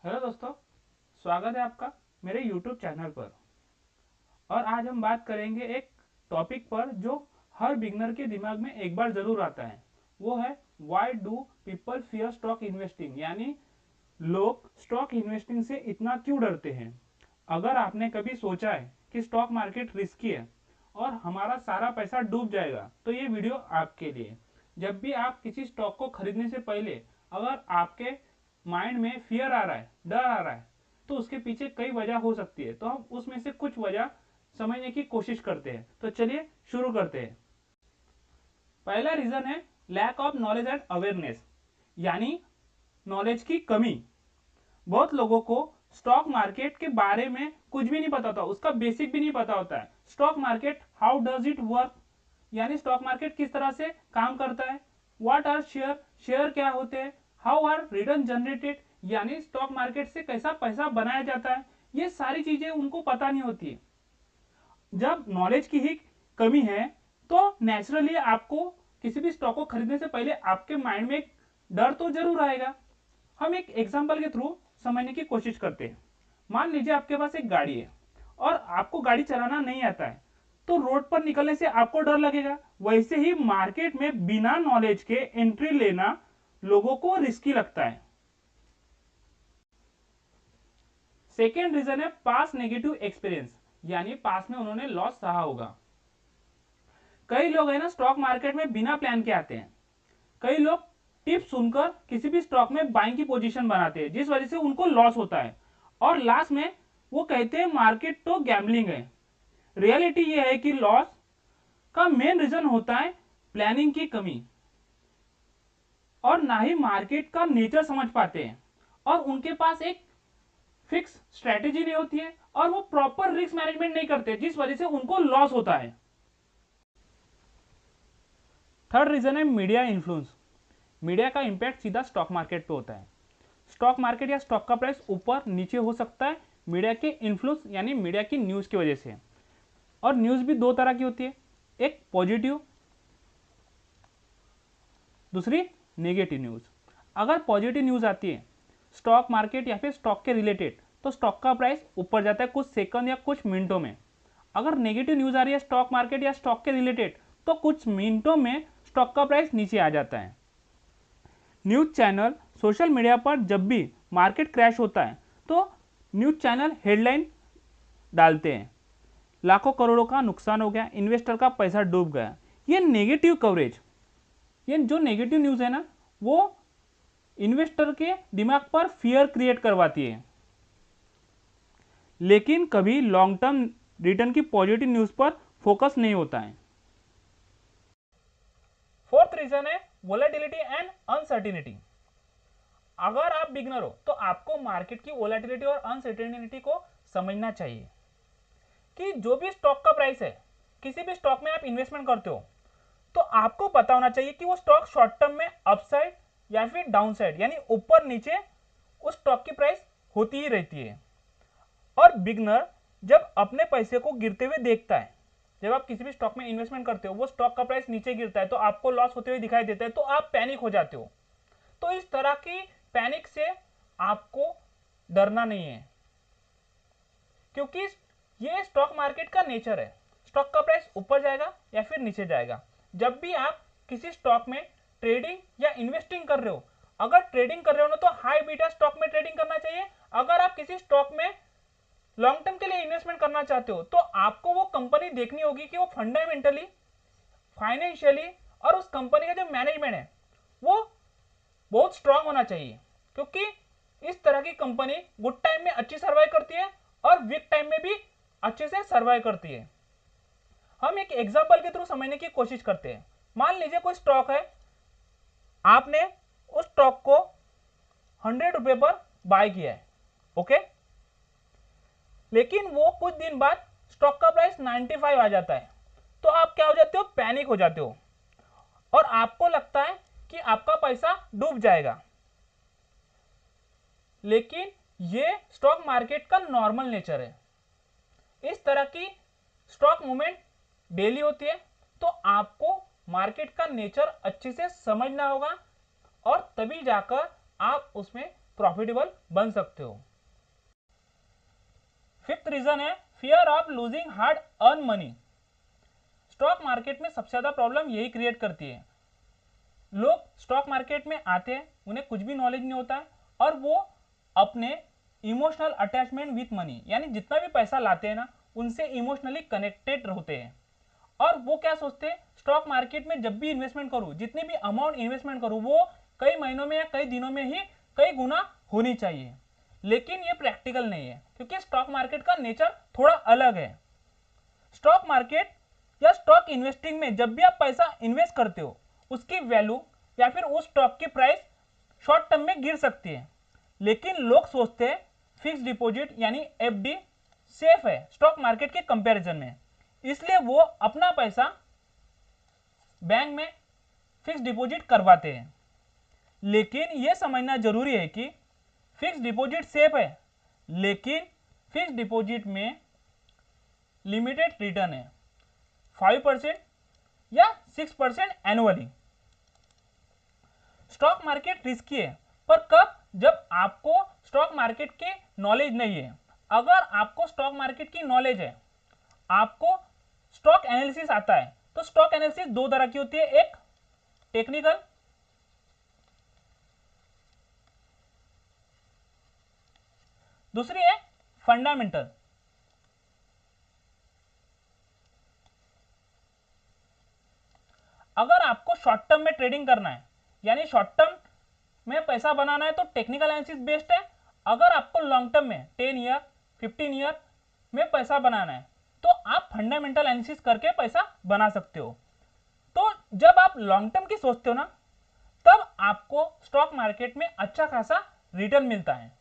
Hello दोस्तों, स्वागत है आपका मेरे YouTube चैनल पर। और आज हम बात करेंगे एक टॉपिक पर जो हर बिगनर के दिमाग में एक बार जरूर आता है। वो है why do people fear stock investing, यानी लोग स्टॉक इन्वेस्टिंग से इतना क्यों डरते हैं। अगर आपने कभी सोचा है कि स्टॉक मार्केट रिस्की है और हमारा सारा पैसा डूब जाएगा, तो ये वीडियो आपके लिए। जब भी आप किसी स्टॉक को खरीदने से पहले अगर आपके माइंड में फियर आ रहा है, डर आ रहा है, तो उसके पीछे कई वजह हो सकती है। तो हम उसमें से कुछ वजह समझने की कोशिश करते हैं। तो चलिए शुरू करते हैं। पहला रीजन है lack of knowledge and awareness, यानी नॉलेज की कमी। बहुत लोगों को स्टॉक मार्केट के बारे में कुछ भी नहीं पता होता, उसका बेसिक भी नहीं पता होता है। Stock market, how does it work, यानी स्टॉक मार्केट किस तरह से काम करता है। व्हाट आर शेयर, शेयर क्या होते हैं। हाउ आर रिटर्न जनरेटेड, यानी स्टॉक मार्केट से कैसा पैसा बनाया जाता है। ये सारी चीजें उनको पता नहीं होती है। जब नॉलेज की ही कमी है तो नेचुरली आपको किसी भी स्टॉक को खरीदने से पहले आपके माइंड में एक डर तो जरूर आएगा। हम एक एग्जांपल के थ्रू समझने की कोशिश करते हैं। मान लीजिए आपके पास एक गाड़ी है और आपको गाड़ी चलाना नहीं आता है, तो रोड पर निकलने से आपको डर लगेगा। वैसे ही मार्केट में बिना नॉलेज के एंट्री लेना लोगों को रिस्की लगता है। सेकेंड रीजन है पास नेगेटिव एक्सपीरियंस, यानी पास में उन्होंने लॉस सहा होगा। कई लोग है ना स्टॉक मार्केट में बिना प्लान के आते हैं। कई लोग टिप्स सुनकर किसी भी स्टॉक में बाइंग की पोजीशन बनाते हैं, जिस वजह से उनको लॉस होता है। और लास्ट में वो कहते हैं मार्केट तो गैम्बलिंग है। रियलिटी ये है कि लॉस का मेन रीजन होता है प्लानिंग की कमी, और ना ही मार्केट का नेचर समझ पाते हैं, और उनके पास एक फिक्स स्ट्रेटेजी नहीं होती है, और वो प्रॉपर रिस्क मैनेजमेंट नहीं करते, जिस वजह से उनको लॉस होता है। थर्ड रीजन है मीडिया इन्फ्लुएंस। मीडिया का इंपैक्ट सीधा स्टॉक मार्केट पे होता है। स्टॉक मार्केट या स्टॉक का प्राइस ऊपर नीचे हो सकता है मीडिया के इन्फ्लुएंस, यानी मीडिया की न्यूज की वजह से। और न्यूज भी दो तरह की होती है, एक पॉजिटिव, दूसरी नेगेटिव न्यूज। अगर पॉजिटिव न्यूज आती है स्टॉक मार्केट या फिर स्टॉक के रिलेटेड, तो स्टॉक का प्राइस ऊपर जाता है कुछ सेकंड या कुछ मिनटों में। अगर नेगेटिव न्यूज आ रही है स्टॉक मार्केट या स्टॉक के रिलेटेड, तो कुछ मिनटों में स्टॉक का प्राइस नीचे आ जाता है। न्यूज चैनल, सोशल मीडिया पर जब भी मार्केट क्रैश होता है, तो न्यूज चैनल हेडलाइन डालते हैं, लाखों करोड़ों का नुकसान हो गया, इन्वेस्टर का पैसा डूब गया। ये नेगेटिव कवरेज, ये जो नेगेटिव न्यूज है ना, वो इन्वेस्टर के दिमाग पर फियर क्रिएट करवाती है, लेकिन कभी लॉन्ग टर्म रिटर्न की पॉजिटिव न्यूज पर फोकस नहीं होता है। फोर्थ रीजन है वोलेटिलिटी एंड अनसर्टिनिटी। अगर आप बिगनर हो तो आपको मार्केट की वोलेटिलिटी और अनसर्टेनिटी को समझना चाहिए कि जो भी स्टॉक का प्राइस है, किसी भी स्टॉक में आप इन्वेस्टमेंट करते हो, तो आपको पता होना चाहिए कि वो स्टॉक शॉर्ट टर्म में अपसाइड या फिर डाउन साइड, यानी ऊपर नीचे उस स्टॉक की प्राइस होती ही रहती है। और बिगनर जब अपने पैसे को गिरते हुए देखता है, जब आप किसी भी स्टॉक में इन्वेस्टमेंट करते हो, वो स्टॉक का प्राइस नीचे गिरता है, तो आपको लॉस होते हुए दिखाई देता है, तो आप पैनिक हो जाते हो। तो इस तरह की पैनिक से आपको डरना नहीं है, क्योंकि ये स्टॉक मार्केट का नेचर है। स्टॉक का प्राइस ऊपर जाएगा या फिर नीचे जाएगा। जब भी आप किसी स्टॉक में ट्रेडिंग या इन्वेस्टिंग कर रहे हो, अगर ट्रेडिंग कर रहे हो ना, तो हाई बीटा स्टॉक में ट्रेडिंग करना चाहिए। अगर आप किसी स्टॉक में लॉन्ग टर्म के लिए इन्वेस्टमेंट करना चाहते हो, तो आपको वो कंपनी देखनी होगी कि वो फंडामेंटली, फाइनेंशियली और उस कंपनी का जो मैनेजमेंट है वो बहुत स्ट्रांग होना चाहिए, क्योंकि इस तरह की कंपनी गुड टाइम में अच्छी सर्वाइव करती है और वीक टाइम में भी अच्छे से सर्वाइव करती है। हम एक एग्जांपल के थ्रू समझने की कोशिश करते हैं। मान लीजिए कोई स्टॉक है, आपने उस स्टॉक को 100 रुपए पर बाय किया है, ओके, लेकिन वो कुछ दिन बाद स्टॉक का प्राइस 95 आ जाता है, तो आप क्या हो जाते हो, पैनिक हो जाते हो, और आपको लगता है कि आपका पैसा डूब जाएगा। लेकिन ये स्टॉक मार्केट का नॉर्मल नेचर है। इस तरह की स्टॉक मूवमेंट डेली होती है, तो आपको मार्केट का नेचर अच्छे से समझना होगा, और तभी जाकर आप उसमें प्रॉफिटेबल बन सकते हो। फिफ्थ रीजन है fear of losing hard earn money. Stock market में सबसे ज्यादा प्रॉब्लम यही क्रिएट करती है। लोग स्टॉक मार्केट में आते हैं, उन्हें कुछ भी नॉलेज नहीं होता है और वो अपने इमोशनल अटैचमेंट विथ मनी, यानी जितना भी पैसा लाते हैं ना, उनसे इमोशनली कनेक्टेड रहते हैं। और वो क्या सोचते हैं, स्टॉक मार्केट में जब भी इन्वेस्टमेंट करूं, जितनी भी अमाउंट इन्वेस्टमेंट करूं, वो कई महीनों में या कई दिनों में ही कई गुना होनी चाहिए। लेकिन ये प्रैक्टिकल नहीं है, क्योंकि स्टॉक मार्केट का नेचर थोड़ा अलग है। स्टॉक मार्केट या स्टॉक इन्वेस्टिंग में जब भी आप पैसा इन्वेस्ट करते हो, उसकी वैल्यू या फिर उस स्टॉक की प्राइस शॉर्ट टर्म में गिर सकती है। लेकिन लोग सोचते हैं फिक्स डिपॉजिट यानी एफडी सेफ है स्टॉक मार्केट के कंपैरिजन में, इसलिए वो अपना पैसा बैंक में फिक्स डिपॉजिट करवाते हैं। लेकिन यह समझना जरूरी है कि फिक्स डिपॉजिट सेफ है, लेकिन फिक्स डिपॉजिट में लिमिटेड रिटर्न है, 5% या 6% एनुअली। स्टॉक मार्केट रिस्की है, पर कब? जब आपको स्टॉक मार्केट की नॉलेज नहीं है। अगर आपको स्टॉक मार्केट की नॉलेज है, आपको स्टॉक एनालिसिस आता है, तो स्टॉक एनालिसिस दो तरह की होती है, एक टेक्निकल, दूसरी है फंडामेंटल। अगर आपको शॉर्ट टर्म में ट्रेडिंग करना है, यानी शॉर्ट टर्म में पैसा बनाना है, तो टेक्निकल एनालिसिस बेस्ट है। अगर आपको लॉन्ग टर्म में 10 ईयर 15 ईयर में पैसा बनाना है, तो आप फंडामेंटल एनालिसिस करके पैसा बना सकते हो। तो जब आप लॉन्ग टर्म की सोचते हो ना, तब आपको स्टॉक मार्केट में अच्छा खासा रिटर्न मिलता है।